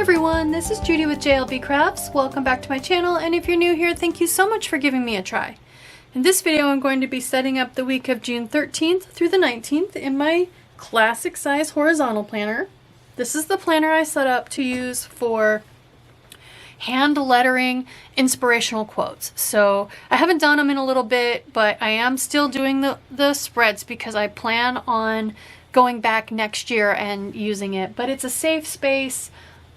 everyone, this is Judi with JLBCrafts. Welcome back to my channel, and if you're new here, thank you so much for giving me a try. In this video, I'm going to be setting up the week of June 13th through the 19th in my classic size horizontal planner. This is the planner I set up to use for hand lettering inspirational quotes. So I haven't done them in a little bit, but I am still doing the spreads because I plan on going back next year and using it. But it's a safe space,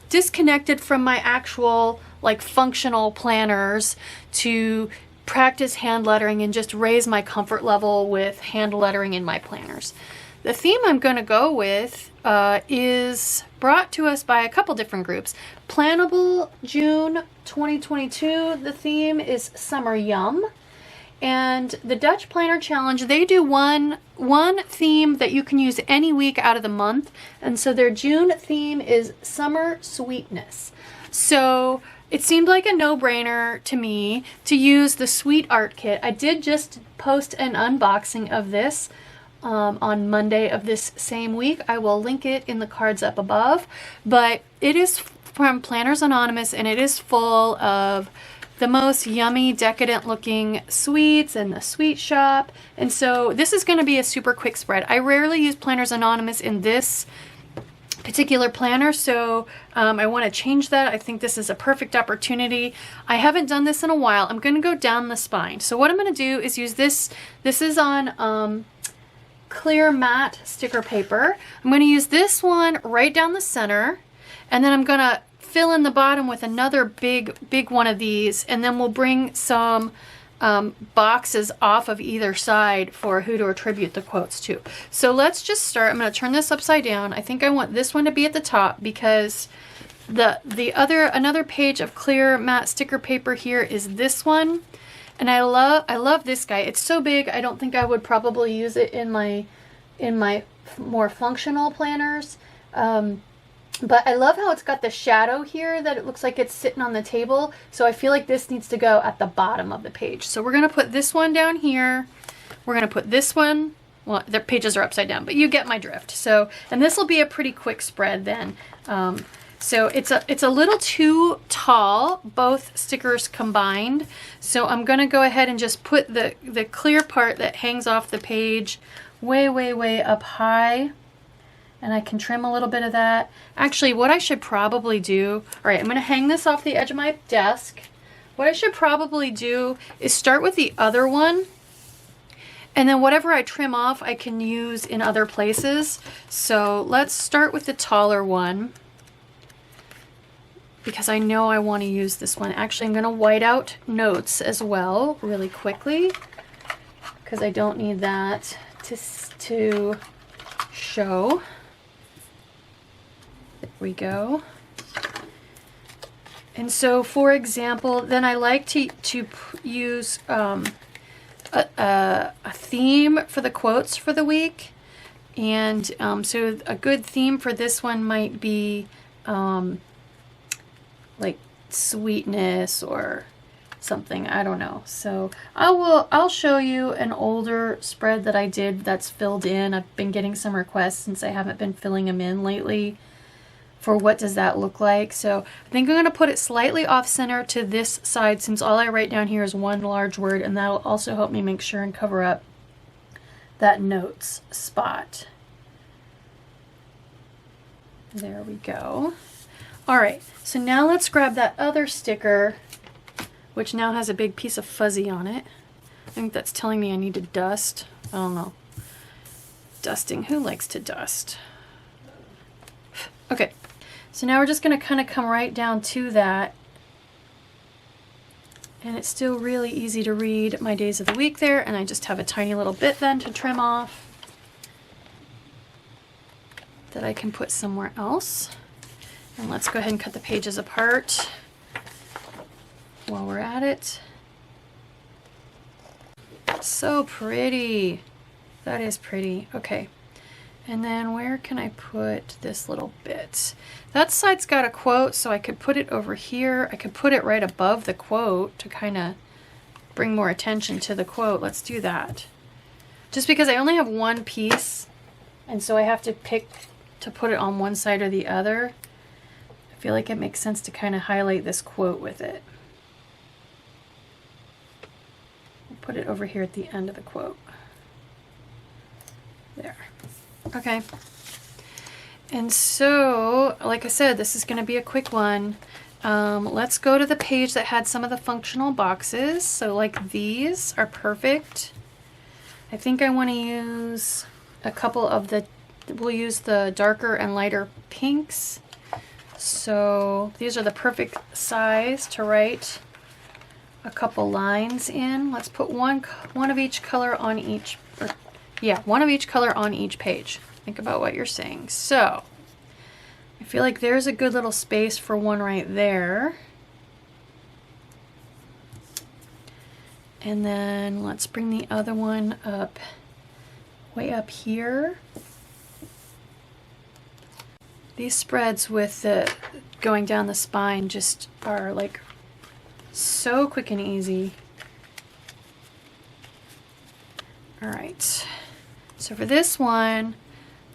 disconnected from my actual like functional planners, to practice hand lettering and just raise my comfort level with hand lettering in my planners. The theme I'm going to go with is brought to us by a couple different groups. Plannable June 2022, the theme is Summer Yum. And the Dutch Planner Challenge, they do one theme that you can use any week out of the month. And so their June theme is Summer Sweetness. So it seemed like a no-brainer to me to use the Sweet Art Kit. I did just post an unboxing of this on Monday of this same week. I will link it in the cards up above. But it is from Planners Anonymous, and it is full of the most yummy, decadent looking sweets and the sweet shop. And so this is going to be a super quick spread. I rarely use Planners Anonymous in this particular planner, so I want to change that. I think this is a perfect opportunity. I haven't done this in a while. I'm going to go down the spine. So what I'm going to do is use this. This is on clear matte sticker paper. I'm going to use this one right down the center, and then I'm going to fill in the bottom with another big one of these, and then we'll bring some boxes off of either side for who to attribute the quotes to. So let's just start. I'm going to turn this upside down. I think I want this one to be at the top because another page of clear matte sticker paper here is this one, and I love this guy. It's so big, I don't think I would probably use it in my more functional planners. But I love how it's got the shadow here, that it looks like it's sitting on the table. So I feel like this needs to go at the bottom of the page. So we're going to put this one down here. We're going to put this one, well, the pages are upside down, but you get my drift. So, and this will be a pretty quick spread then. So it's a little too tall, both stickers combined. So I'm going to go ahead and just put the clear part that hangs off the page way up high. And I can trim a little bit of that. Actually, what I should probably do, all right, I'm going to hang this off the edge of my desk. What I should probably do is start with the other one, and then whatever I trim off, I can use in other places. So let's start with the taller one, because I know I want to use this one. Actually, I'm going to white out notes as well really quickly, because I don't need that to show. There we go. And so, for example, then I like to use a theme for the quotes for the week. And so a good theme for this one might be like sweetness or something, I don't know. So I'll show you an older spread that I did that's filled in. I've been getting some requests since I haven't been filling them in lately for what does that look like. So I think I'm going to put it slightly off center to this side, since all I write down here is one large word, and that'll also help me make sure and cover up that notes spot. There we go. All right, so now let's grab that other sticker, which now has a big piece of fuzzy on it. I think that's telling me I need to dust. I don't know. Dusting, who likes to dust? Okay, so now we're just going to kind of come right down to that. And it's still really easy to read my days of the week there, and I just have a tiny little bit then to trim off that I can put somewhere else. And let's go ahead and cut the pages apart while we're at it. So pretty. That is pretty. Okay. And then where can I put this little bit? That side's got a quote, so I could put it over here. I could put it right above the quote to kind of bring more attention to the quote. Let's do that. Just because I only have one piece, and so I have to pick to put it on one side or the other. I I feel like it makes sense to kind of highlight this quote with it. We'll put it over here at the end of the quote. There. Okay. And so, like I said, this is going to be a quick one. Let's go to the page that had some of the functional boxes. So like these are perfect. I think I want to use a couple of we'll use the darker and lighter pinks. So these are the perfect size to write a couple lines in. Let's put one of each color on each, one of each color on each page. Think about what you're saying. So I feel like there's a good little space for one right there. And then let's bring the other one up, way up here. These spreads with the going down the spine just are like so quick and easy. All right, so for this one,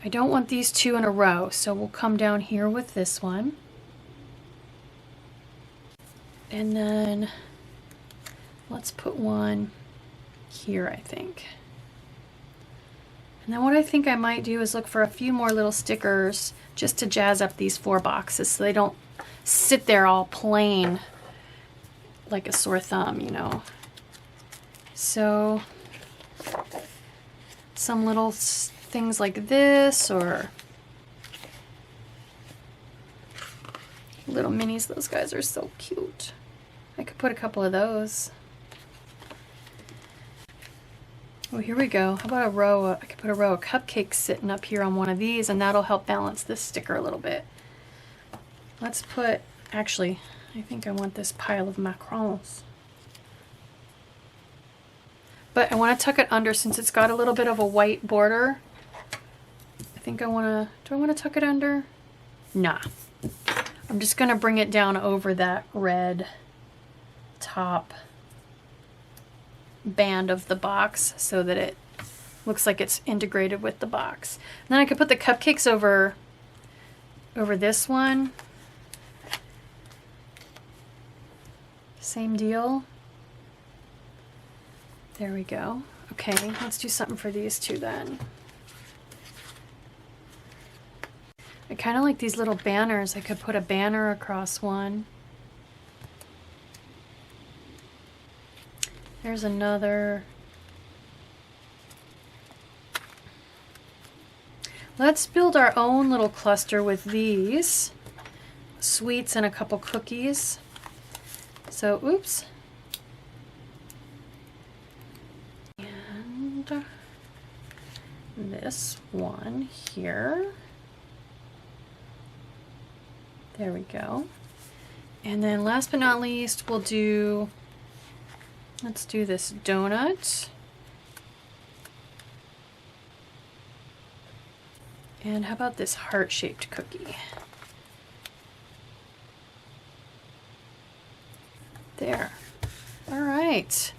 I don't want these two in a row, so we'll come down here with this one. And then let's put one here, I think. And then what I think I might do is look for a few more little stickers just to jazz up these 4 boxes so they don't sit there all plain like a sore thumb, you know. So some little things like this, or little minis. Those guys are so cute. I could put a couple of those. Oh, here we go. How about a row? I could put a row of cupcakes sitting up here on one of these, and that'll help balance this sticker a little bit. Let's put, actually, I think I want this pile of macarons. But I want to tuck it under since it's got a little bit of a white border. I think I want to, do I want to tuck it under? Nah. I'm just going to bring it down over that red top band of the box so that it looks like it's integrated with the box. And then I could put the cupcakes over this one. Same deal. There we go. Okay, let's do something for these two then. I kind of like these little banners. I could put a banner across one. There's another. Let's build our own little cluster with these sweets and a couple cookies. So, oops. And this one here. There we go. And then last but not least, we'll do, let's do this donut. And how about this heart-shaped cookie? There. All right.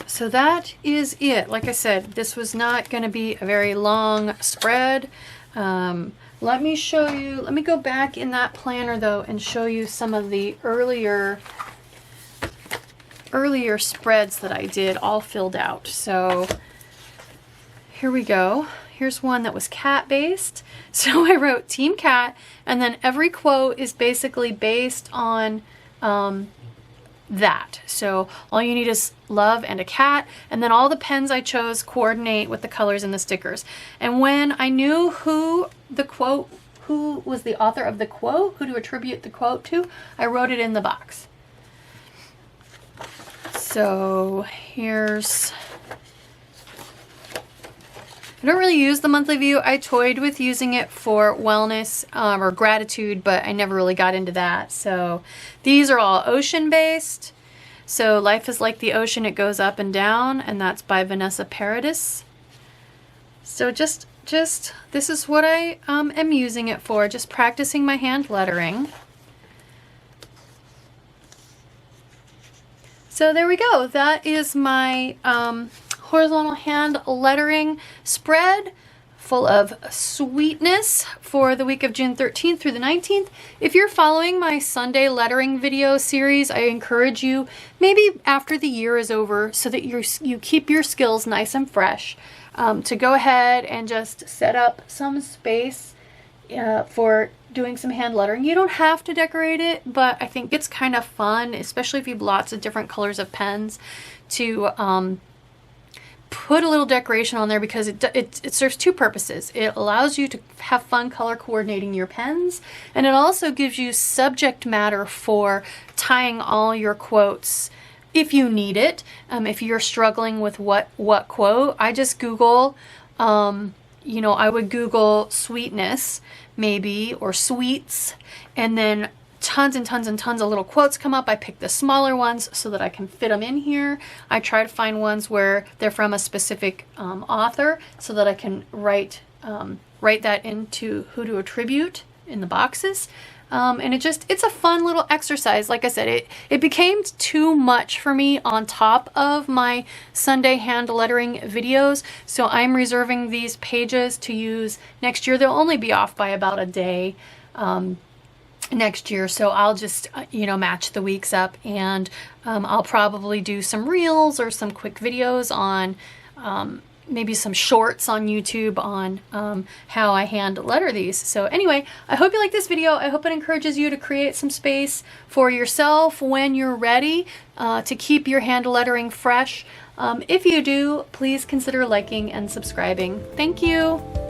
So that is it. Like I said, this was not going to be a very long spread. Let me show you, let me go back in that planner though and show you some of the earlier spreads that I did all filled out. So here we go. Here's one that was cat based. So I wrote Team Cat, and then every quote is basically based on that. So all you need is love and a cat, and then all the pens I chose coordinate with the colors and the stickers. And when I knew who was the author of the quote, who to attribute the quote to, I wrote it in the box. So here's, I don't really use the monthly view. I toyed with using it for wellness or gratitude, but I never really got into that. So these are all ocean based. So Life is Like the Ocean, It Goes Up and Down, and that's by Vanessa Paradis. So just this is what I am using it for, just practicing my hand lettering. So there we go. That is my horizontal hand lettering spread full of sweetness for the week of June 13th through the 19th. If you're following my Sunday lettering video series, I encourage you, maybe after the year is over, so that you keep your skills nice and fresh, to go ahead and just set up some space for doing some hand lettering. You don't have to decorate it, but I think it's kind of fun, especially if you have lots of different colors of pens, to put a little decoration on there, because it serves two purposes. It allows you to have fun color coordinating your pens, and it also gives you subject matter for tying all your quotes if you need it. If you're struggling with what quote, I just Google, you know, I would Google sweetness maybe, or sweets, and then tons and tons and tons of little quotes come up. I pick the smaller ones so that I can fit them in here. I try to find ones where they're from a specific author, so that I can write that into who to attribute in the boxes. And it's a fun little exercise. Like I said, it became too much for me on top of my Sunday hand lettering videos, so I'm reserving these pages to use next year. They'll only be off by about a day next year, so I'll just match the weeks up, and I'll probably do some reels or some quick videos on maybe some shorts on YouTube on how I hand letter these. So anyway, I hope you like this video. I hope it encourages you to create some space for yourself when you're ready to keep your hand lettering fresh. If you do, please consider liking and subscribing. Thank you.